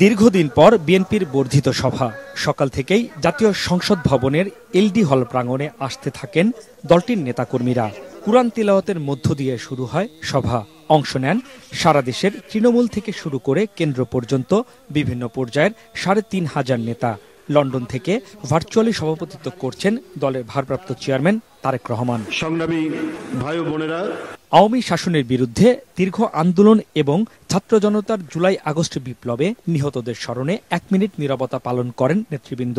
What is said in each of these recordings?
দীর্ঘদিন পর বিএনপির বর্ধিত সভা। সকাল থেকেই জাতীয় সংসদ ভবনের এলডি হল প্রাঙ্গণে আসতে থাকেন দলটির নেতাকর্মীরা। কুরআন তিলাওয়াতের মধ্য দিয়ে শুরু হয় সভা। অংশ নেন সারা দেশের তৃণমূল থেকে শুরু করে কেন্দ্র পর্যন্ত বিভিন্ন পর্যায়ের ৩,৫০০ নেতা। লন্ডন থেকে ভার্চুয়ালি সভাপতিত্ব করছেন দলের ভারপ্রাপ্ত চেয়ারম্যান তারেক রহমান। সংগ্রামী ভাই ও বোনেরা, আওয়ামী শাসনের বিরুদ্ধে দীর্ঘ আন্দোলন এবং ছাত্র জনতার জুলাই আগস্ট বিপ্লবে নিহতদের স্মরণে ১ মিনিট নীরবতা পালন করেন নেতৃবৃন্দ।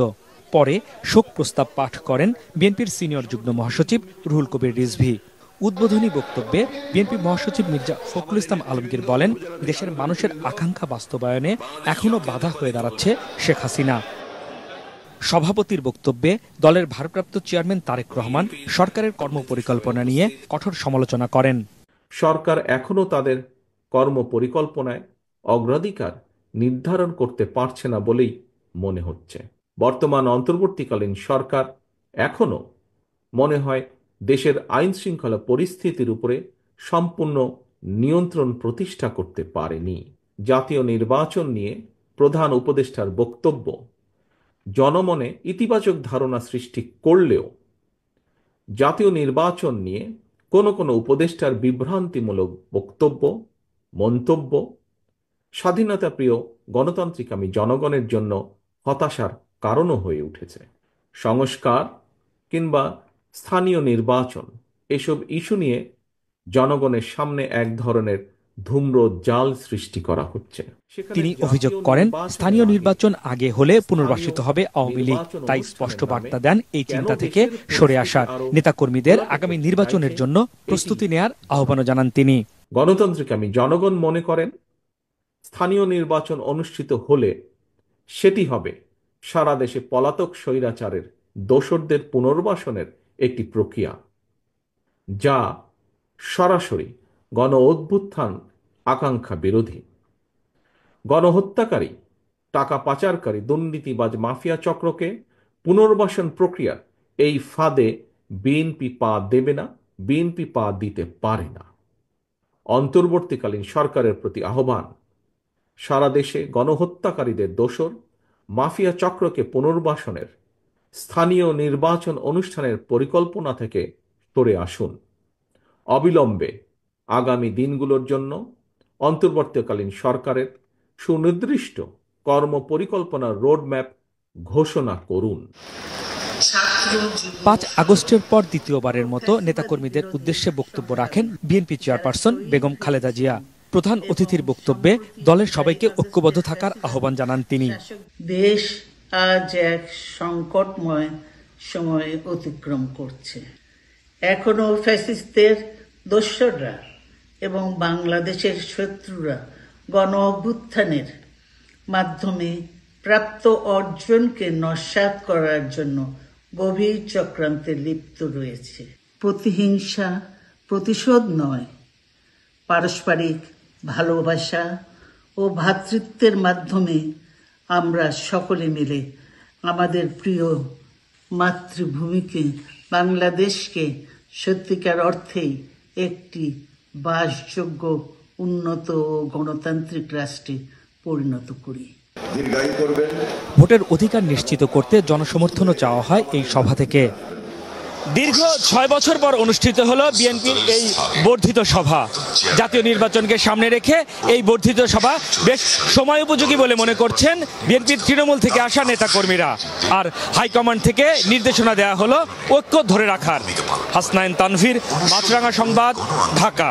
পরে শোক প্রস্তাব পাঠ করেন বিএনপির সিনিয়র যুগ্ম মহাসচিব রুহুল কবির রিজভী। উদ্বোধনী বক্তব্যে বিএনপি মহাসচিব মির্জা ফখরুল ইসলাম আলমগীর বলেন, দেশের মানুষের আকাঙ্ক্ষা বাস্তবায়নে এখনো বাধা হয়ে দাঁড়াচ্ছে শেখ হাসিনা। সভাপতির বক্তব্যে দলের ভারপ্রাপ্ত চেয়ারম্যান তারেক রহমান সরকারের কর্মপরিকল্পনা নিয়ে কঠোর সমালোচনা করেন। সরকার এখনো তাদের কর্মপরিকল্পনায় অগ্রাধিকার নির্ধারণ করতে পারছে না বলেই মনে হচ্ছে। বর্তমান অন্তর্বর্তীকালীন সরকার এখনো মনে হয় দেশের আইন শৃঙ্খলা পরিস্থিতির উপরে সম্পূর্ণ নিয়ন্ত্রণ প্রতিষ্ঠা করতে পারেনি। জাতীয় নির্বাচন নিয়ে প্রধান উপদেষ্টার বক্তব্য জনমনে ইতিবাচক ধারণা সৃষ্টি করলেও জাতীয় নির্বাচন নিয়ে কোনো উপদেষ্টার বিভ্রান্তিমূলক বক্তব্য, মন্তব্য স্বাধীনতাপ্রিয় গণতান্ত্রিকামী জনগণের জন্য হতাশার কারণও হয়ে উঠেছে। সংস্কার কিংবা স্থানীয় নির্বাচন এসব ইস্যু নিয়ে জনগণের সামনে এক ধরনের ধূম্র জাল সৃষ্টি করা হচ্ছে। তিনি অভিযোগ করেন, স্থানীয় নির্বাচন আগে হলে পুনর্বাসিত হবে আওয়ামী লীগ। তাই স্পষ্ট বার্তা দেন এই চিন্তা থেকে সরে আসার। নেতাকর্মীদের আগামী নির্বাচনের জন্য প্রস্তুতি নেয়ার আহ্বানও জানান তিনি। গণতান্ত্রিকামী জনগণ মনে করেন স্থানীয় নির্বাচন অনুষ্ঠিত হলে সেটি হবে সারা দেশে পলাতক স্বৈরাচারের দোসরদের পুনর্বাসনের একটি প্রক্রিয়া, যা সরাসরি গণ অভ্যুত্থান আকাঙ্ক্ষা বিরোধী। গণহত্যাকারী, টাকা পাচারকারী, দুর্নীতিবাজ মাফিয়া চক্রকে পুনর্বাসন প্রক্রিয়ার এই ফাঁদে বিএনপি পা দেবে না, বিএনপি পা দিতে পারে না। অন্তর্বর্তীকালীন সরকারের প্রতি আহ্বান, সারা দেশে গণহত্যাকারীদের দোসর মাফিয়া চক্রকে পুনর্বাসনের স্থানীয় নির্বাচন অনুষ্ঠানের পরিকল্পনা থেকে সরে আসুন। অবিলম্বে আগামী দিনগুলোর জন্য অন্তর্বর্তীকালীন সরকারের সুনির্দিষ্ট কর্মপরিকল্পনার রোডম্যাপ ঘোষণা করুন। ৫ আগস্টের পর দ্বিতীয়বারের মতো নেতাকর্মীদের উদ্দেশ্যে বক্তব্য রাখেন বিএনপি চেয়ারপারসন বেগম খালেদা জিয়া। প্রধান অতিথির বক্তব্যে দলের সবাইকে ঐক্যবদ্ধ থাকার আহ্বান জানান তিনি। দেশ আজ এক সংকটময় সময় অতিক্রম করছে। এখনো ফ্যাসিস্টদের দোসররা এবং বাংলাদেশের শত্রুরা গণ অভ্যুত্থানের মাধ্যমে প্রাপ্ত অর্জনকে নস্যাৎ করার জন্য গভীর চক্রান্তে লিপ্ত রয়েছে। প্রতিহিংসা প্রতিশোধ নয়, পারস্পরিক ভালোবাসা ও ভ্রাতৃত্বের মাধ্যমে আমরা সকলে মিলে আমাদের প্রিয় মাতৃভূমিকে, বাংলাদেশকে সত্যিকার অর্থেই একটি বাসযোগ্য, উন্নত ও গণতান্ত্রিক রাষ্ট্রে পরিণত করি। ভোটের অধিকার নিশ্চিত করতে জনসমর্থনও চাওয়া হয় এই সভা থেকে। দীর্ঘ ৬ বছর পর অনুষ্ঠিত হলো বিএনপির এই বর্ধিত সভা। জাতীয় নির্বাচনকে সামনে রেখে এই বর্ধিত সভা বেশ সময় উপযোগী বলে মনে করছেন বিএনপির তৃণমূল থেকে আসা নেতাকর্মীরা। আর হাইকমান্ড থেকে নির্দেশনা দেওয়া হলো ঐক্য ধরে রাখার। হাসনাইন তানভীর, মাছরাঙা সংবাদ, ঢাকা।